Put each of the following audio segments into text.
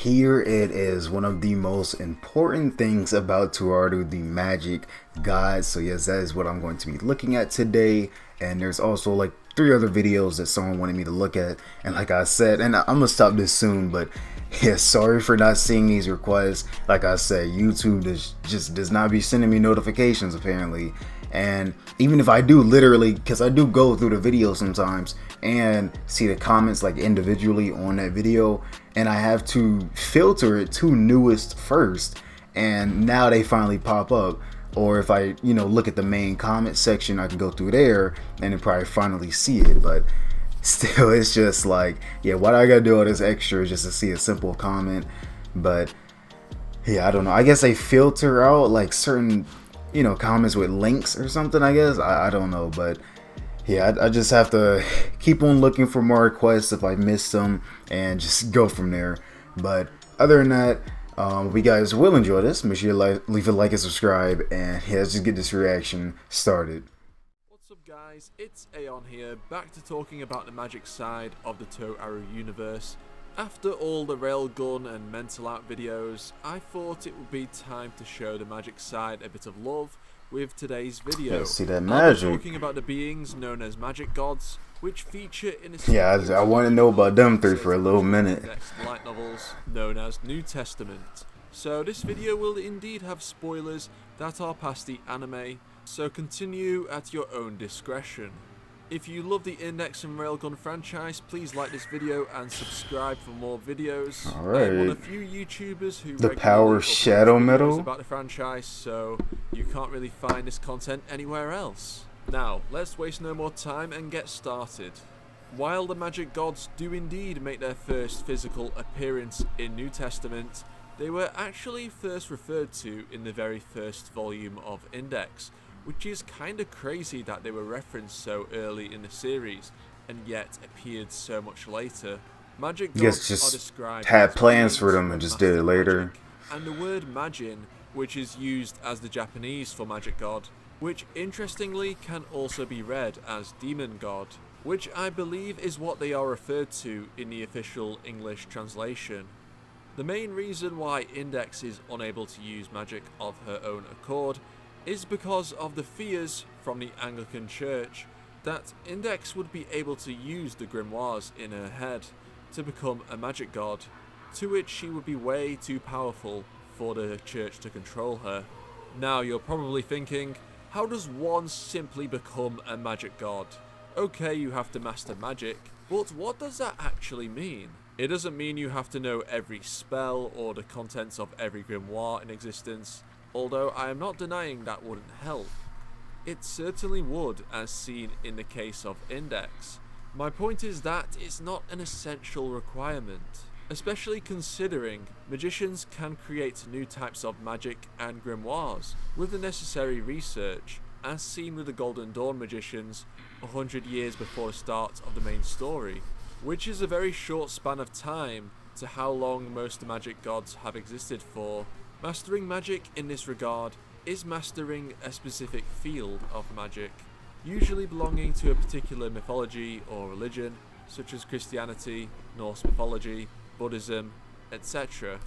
here it is, one of the most important things about Toaru, the magic god. So yes, that is what I'm going to be looking at today. And there's also like 3 other videos that someone wanted me to look at. And like I said, and I'm gonna stop this soon, but yeah, sorry for not seeing these requests. Like I said, YouTube just does not be sending me notifications apparently. And even if I do, literally, because I do go through the video sometimes and see the comments like individually on that video, and I have to filter it to newest first, and now they finally pop up. Or if I, look at the main comment section, I can go through there and then probably finally see it. But still, it's just like, yeah, why do I gotta do all this extra just to see a simple comment? But yeah, I don't know. I guess they filter out like certain comments with links or something, I guess. I don't know, but yeah, I just have to keep on looking for more requests if I miss them and just go from there. But other than that, if you guys will enjoy this, make sure you leave a like and subscribe, and yeah, let's just get this reaction started. What's up guys, it's Aeon here, back to talking about the magic side of the Toaru universe. After all the railgun and mental out videos, I thought it would be time to show the magic side a bit of love with today's video. Let's see that magic. I'm talking about the beings known as magic gods, which feature in a series I want to know about them 3 for a little minute. Light novels known as New Testament. So this video will indeed have spoilers that are past the anime, so continue at your own discretion. If you love the Index and Railgun franchise, please like this video and subscribe for more videos. Alright. I'm one of the few YouTubers who the Power Shadow Metal about the franchise, so you can't really find this content anywhere else. Now, let's waste no more time and get started. While the magic gods do indeed make their first physical appearance in New Testament, they were actually first referred to in the very first volume of Index, which is kinda crazy that they were referenced so early in the series, and yet appeared so much later. Magic gods are described had as plans for them and just did it later. Magic, and the word magin, which is used as the Japanese for magic god, which interestingly can also be read as demon god, which I believe is what they are referred to in the official English translation. The main reason why Index is unable to use magic of her own accord is because of the fears from the Anglican Church that Index would be able to use the grimoires in her head to become a magic god, to which she would be way too powerful for the church to control her. Now you're probably thinking, how does one simply become a magic god? Okay, you have to master magic, but what does that actually mean? It doesn't mean you have to know every spell or the contents of every grimoire in existence, although I am not denying that wouldn't help. It certainly would, as seen in the case of Index. My point is that it's not an essential requirement, especially considering magicians can create new types of magic and grimoires with the necessary research, as seen with the Golden Dawn magicians 100 years before the start of the main story, which is a very short span of time to how long most magic gods have existed for. Mastering magic in this regard is mastering a specific field of magic, usually belonging to a particular mythology or religion, such as Christianity, Norse mythology, Buddhism, etc.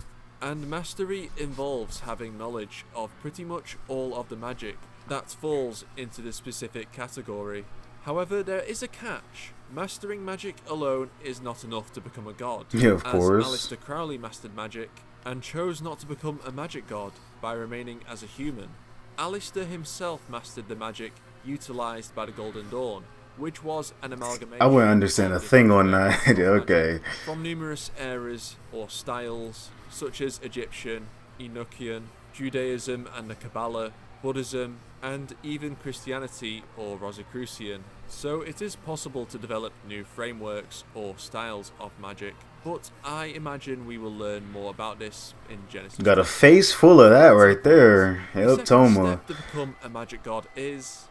And mastery involves having knowledge of pretty much all of the magic that falls into the specific category. However, there is a catch. Mastering magic alone is not enough to become a god. Yeah, of course. As Aleister Crowley mastered magic and chose not to become a magic god by remaining as a human. Aleister himself mastered the magic utilized by the Golden Dawn, which was an amalgamation. I wouldn't understand a thing on that. Okay. From numerous eras or styles, such as Egyptian, Enochian, Judaism and the Kabbalah, Buddhism, and even Christianity or Rosicrucian. So it is possible to develop new frameworks or styles of magic, but I imagine we will learn more about this in Genesis. Got a face full of that right there. The Toma. second step to become a magic god is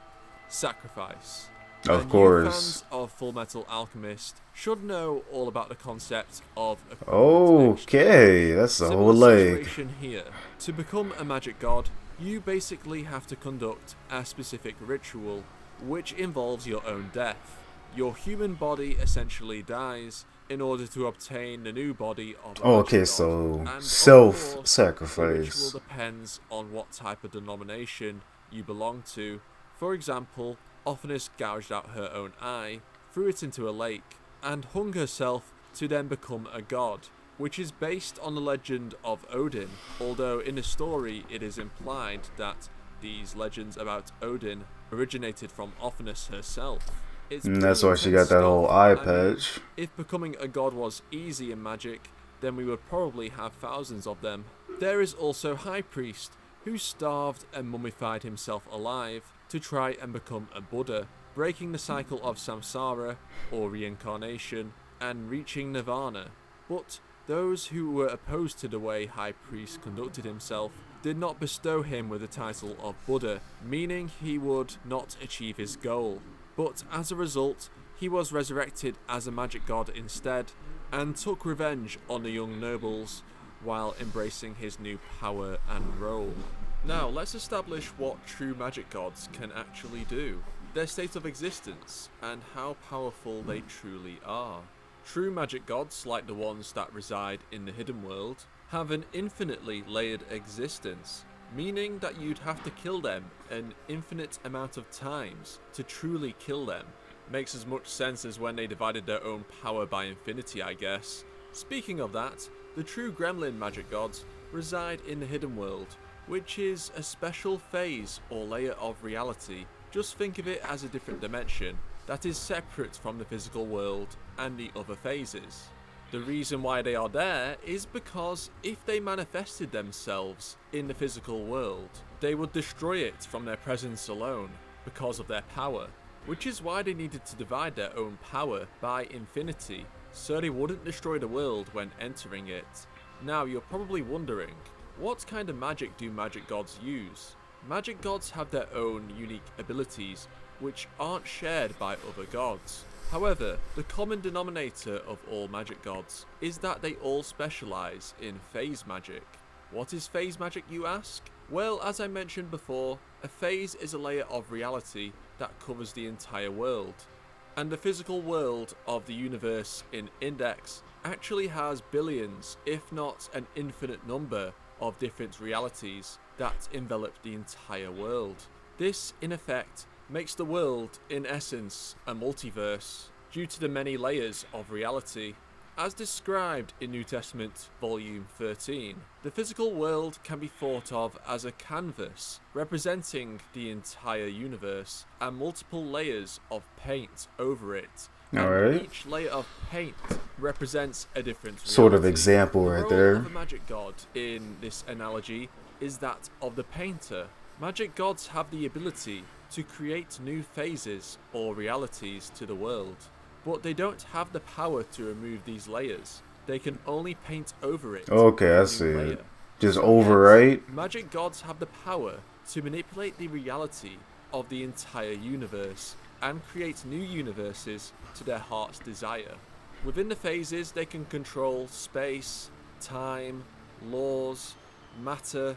sacrifice. Of course. Fans of Full Metal Alchemist should know all about the concept of a okay, that's a whole leg. Situation here. To become a magic god, you basically have to conduct a specific ritual, which involves your own death. Your human body essentially dies, in order to obtain the new body of a Oh, magic okay, god. so And of course, the ritual self-sacrifice. depends on what type of denomination you belong to. For example, Ophinis gouged out her own eye, threw it into a lake, and hung herself to then become a god, which is based on the legend of Odin, although in the story it is implied that these legends about Odin originated from Ophinis herself. It's And pretty that's why she intense got that whole stuff. eye I mean, patch. if becoming a god was easy in magic, then we would probably have thousands of them. There is also High Priest, who starved and mummified himself alive to try and become a Buddha, breaking the cycle of samsara, or reincarnation, and reaching nirvana. But those who were opposed to the way High Priest conducted himself did not bestow him with the title of Buddha, meaning he would not achieve his goal. But as a result, he was resurrected as a magic god instead, and took revenge on the young nobles while embracing his new power and role. Now, let's establish what true magic gods can actually do, their state of existence, and how powerful they truly are. True magic gods, like the ones that reside in the hidden world, have an infinitely layered existence, meaning that you'd have to kill them an infinite amount of times to truly kill them. Makes as much sense as when they divided their own power by infinity, I guess. Speaking of that, the true gremlin magic gods reside in the hidden world, which is a special phase or layer of reality. Just think of it as a different dimension that is separate from the physical world and the other phases. The reason why they are there is because if they manifested themselves in the physical world, they would destroy it from their presence alone because of their power, which is why they needed to divide their own power by infinity, so they wouldn't destroy the world when entering it. Now you're probably wondering, what kind of magic do magic gods use? Magic gods have their own unique abilities, which aren't shared by other gods. However, the common denominator of all magic gods is that they all specialize in phase magic. What is phase magic, you ask? Well, as I mentioned before, a phase is a layer of reality that covers the entire world. And the physical world of the universe in Index actually has billions, if not an infinite number, of different realities that envelop the entire world. This, in effect, makes the world, in essence, a multiverse, due to the many layers of reality. As described in New Testament Volume 13, the physical world can be thought of as a canvas representing the entire universe and multiple layers of paint over it. Alright. Each layer of paint represents a different reality. Sort of example The right role there. of a magic god in this analogy is that of the painter. Magic gods have the ability to create new phases or realities to the world, but they don't have the power to remove these layers. They can only paint over it. Okay, I a new see layer. it. Just So overwrite. yes, magic gods have the power to manipulate the reality of the entire universe and create new universes to their heart's desire. Within the phases, they can control space, time, laws, matter,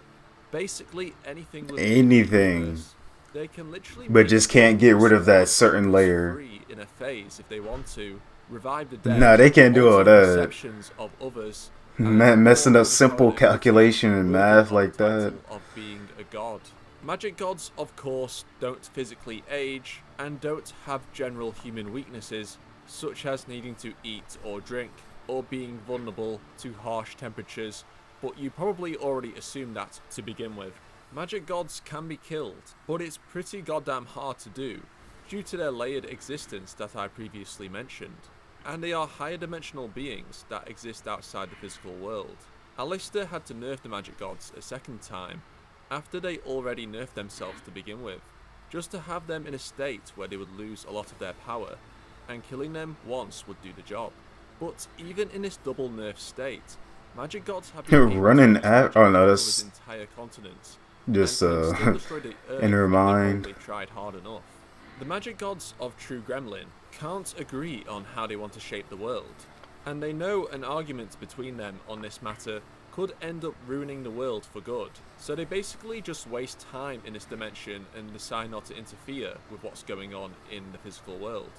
basically anything within the Anything. universe. They can literally But make just can't get rid of that certain layer. free in a phase if they want to, revive the dead. Nah, they can't do all alter that. perceptions of others, Messing or up simple overpower the ability calculation and worthy math of the like that. title of being a god. Magic gods, of course, don't physically age and don't have general human weaknesses, such as needing to eat or drink, or being vulnerable to harsh temperatures, but you probably already assumed that to begin with. Magic gods can be killed, but it's pretty goddamn hard to do, due to their layered existence that I previously mentioned, and they are higher dimensional beings that exist outside the physical world. Alistair had to nerf the magic gods a second time, after they already nerfed themselves to begin with, just to have them in a state where they would lose a lot of their power, and killing them once would do the job. But even in this double nerf state, magic gods have been able Running to use at- magic oh, no, that that's covers entire continents, just, and can still destroy the Earth in her if they mind. probably tried hard enough. The magic gods of True Gremlin can't agree on how they want to shape the world, and they know an argument between them on this matter could end up ruining the world for good, so they basically just waste time in this dimension and decide not to interfere with what's going on in the physical world.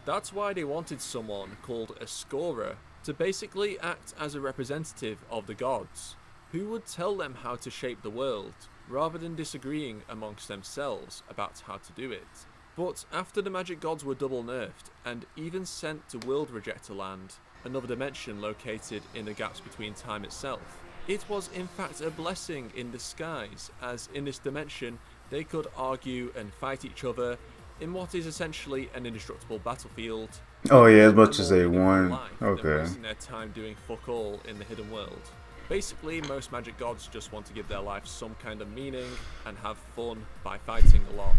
That's why they wanted someone called a scorer to basically act as a representative of the gods, who would tell them how to shape the world, rather than disagreeing amongst themselves about how to do it. But after the magic gods were double nerfed, and even sent to World Rejector Land, another dimension located in the gaps between time itself, it was in fact a blessing in disguise, as in this dimension they could argue and fight each other in what is essentially an indestructible battlefield. Oh yeah, as A much as more they meaningful want. life than Okay. wasting their time doing fuck all in the hidden world. Basically, most magic gods just want to give their life some kind of meaning and have fun by fighting a lot.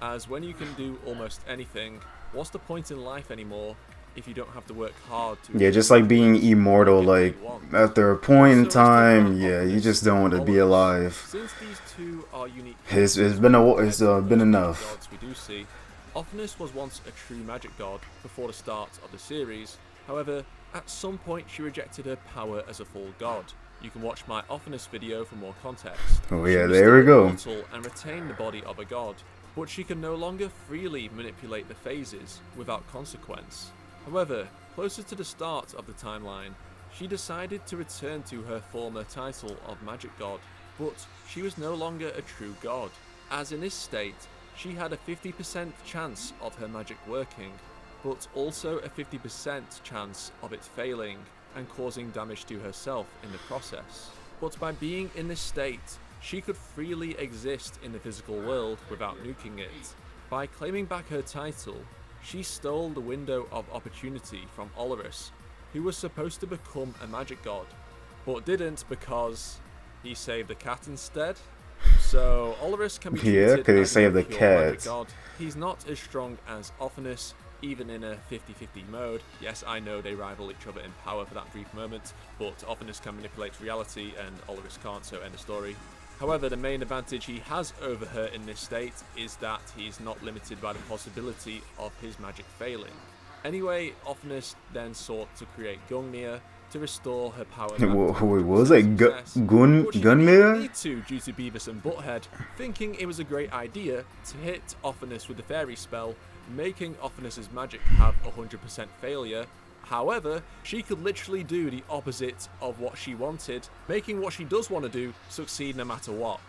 As when you can do almost anything, what's the point in life anymore if you don't have to work hard to Yeah, just like being immortal, like after a point in time, yeah, you just don't want to be alive. Since these two are unique, It's been enough. gods we do see. Ophinus was once a true magic god before the start of the series. However, at some point she rejected her power as a full god. You can watch my Ophinus video for more context. Oh She yeah, was there we still go. immortal and retained the body of a god, but she can no longer freely manipulate the phases without consequence. However, closer to the start of the timeline, she decided to return to her former title of magic god, but she was no longer a true god, as in this state, she had a 50% chance of her magic working, but also a 50% chance of it failing and causing damage to herself in the process. But by being in this state, she could freely exist in the physical world without nuking it. By claiming back her title, she stole the window of opportunity from Olorus, who was supposed to become a magic god, but didn't because he saved the cat instead. So Olorus can be Yeah, treated 'cause he as saved a the pure magic cat. god. He's not as strong as Ophinus, even in a 50-50 mode. Yes, I know they rival each other in power for that brief moment, but Ophinus can manipulate reality and Olorus can't, so end of story. However, the main advantage he has over her in this state is that he's not limited by the possibility of his magic failing. Anyway, Ophinus then sought to create Gungnir to restore her power. Wait, what was that? Gunmir? Need to due to Beavis and Butthead, thinking it was a great idea to hit Ophinus with the fairy spell, making Ophinus's magic have 100% failure. However, she could literally do the opposite of what she wanted, making what she does want to do succeed no matter what.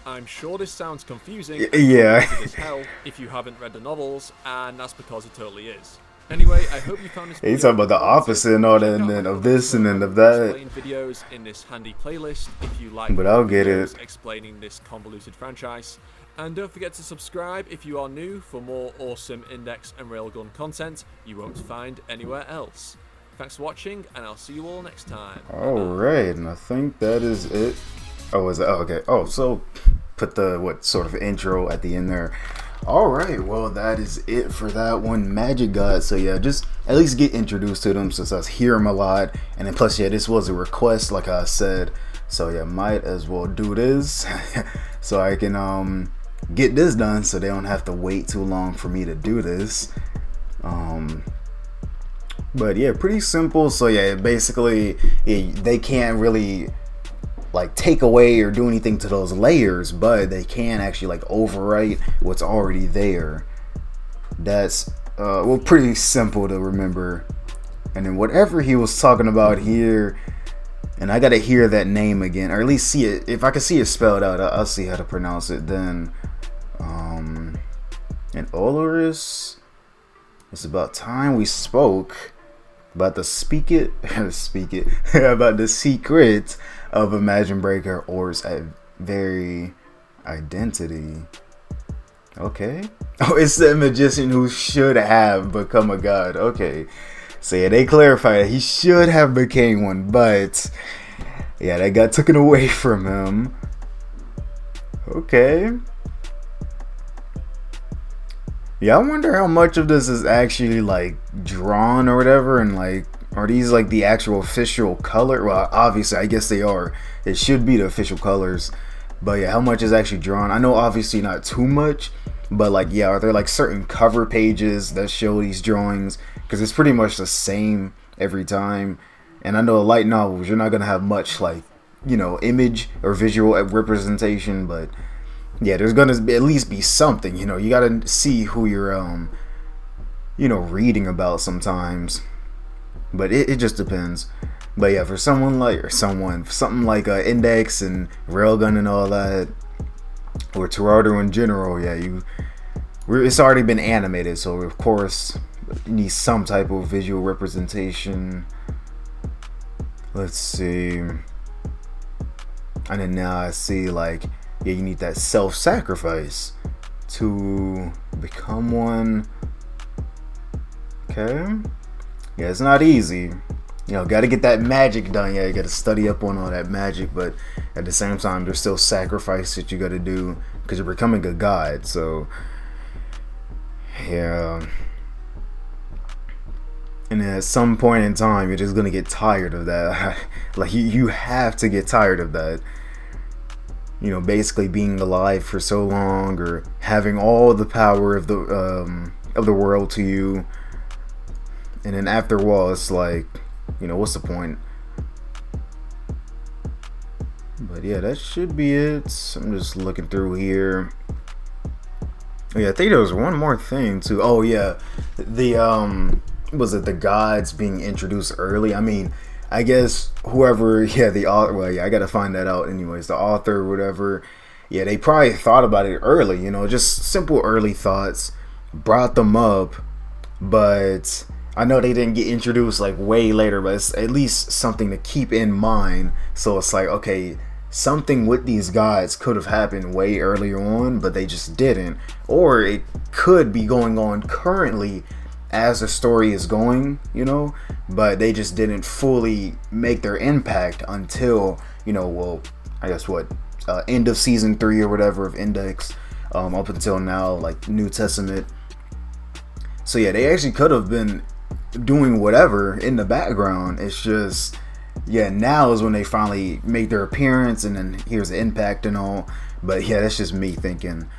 I'm sure this sounds confusing Yeah. as hell if you haven't read the novels, and that's because it totally is. Anyway, I hope you found this Yeah, you video talking about the opposite and all that, and then of this and then of that. explain videos in this handy playlist if you like But I'll get videos it. explaining this convoluted franchise. And don't forget to subscribe if you are new for more awesome Index and Railgun content you won't find anywhere else. Thanks for watching, and I'll see you all next time. Alright, and I think that is it. Oh, is it? Oh, okay. Oh, so put the what sort of intro at the end there. Alright, well, that is it for that one, Magic God. So yeah, just at least get introduced to them since I hear them a lot. And then plus, yeah, this was a request, like I said. So yeah, might as well do this so I can get this done so they don't have to wait too long for me to do this. But yeah, pretty simple. So yeah, basically they can't really like take away or do anything to those layers, but they can actually like overwrite what's already there. That's well, pretty simple to remember. And then whatever he was talking about here, and I gotta hear that name again, or at least see it. If I can see it spelled out, I'll see how to pronounce it then. And Olorus, it's about time we spoke about the about the secret of Imagine Breaker Or's very identity. Okay. Oh, it's the magician who should have become a god. Okay. So yeah, they clarified he should have became one, but yeah, that got taken away from him. Okay. Yeah, I wonder how much of this is actually like drawn or whatever, and like, are these like the actual official color? Well, obviously, I guess they are. It should be the official colors, but yeah, how much is actually drawn? I know obviously not too much, but like, yeah, are there like certain cover pages that show these drawings? Because it's pretty much the same every time. And I know light novels, you're not gonna have much like, you know, image or visual representation, but yeah, there's gonna at least be something, you know. You gotta see who you're reading about sometimes. But it just depends. But yeah, for something like Index and Railgun and all that, or Toaru in general, yeah, it's already been animated, so of course you need some type of visual representation. Let's see. And then now I see, like, yeah, you need that self-sacrifice to become one. Okay. Yeah, it's not easy. Got to get that magic done. Yeah, you got to study up on all that magic, but at the same time, there's still sacrifice that you got to do because you're becoming a god. So, yeah. And then at some point in time, you're just gonna get tired of that. Like you have to get tired of that. Basically being alive for so long, or having all the power of the world to you. And then after a while, it's like, what's the point? But yeah, that should be it. I'm just looking through here. Oh, yeah, I think there was one more thing too. Oh yeah, was it the gods being introduced early? I mean, I guess whoever, yeah, the author. Well, yeah, I gotta find that out. Anyways, the author or whatever. Yeah, they probably thought about it early. Just simple early thoughts, brought them up, but I know they didn't get introduced like way later, but it's at least something to keep in mind. So it's like, okay, something with these gods could have happened way earlier on, but they just didn't. Or it could be going on currently as the story is going, but they just didn't fully make their impact until, well, I guess end of season 3 or whatever of Index, up until now, like New Testament. So yeah, they actually could have been doing whatever in the background. It's just, yeah, now is when they finally make their appearance, and then here's the impact and all. But yeah, that's just me thinking,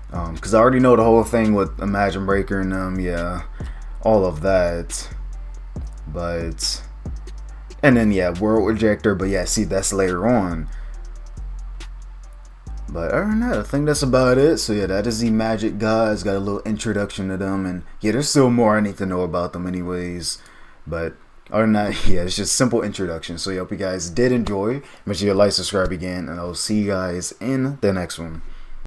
because I already know the whole thing with Imagine Breaker and yeah, all of that. But and then yeah, World Rejector. But yeah, see, that's later on. But other than that, I think that's about it. So yeah, that is the Magic Gods. Got a little introduction to them, and yeah, there's still more I need to know about them anyways. But other than that, yeah, it's just simple introduction. So yeah, hope you guys did enjoy. Make sure you like, subscribe again, and I'll see you guys in the next one.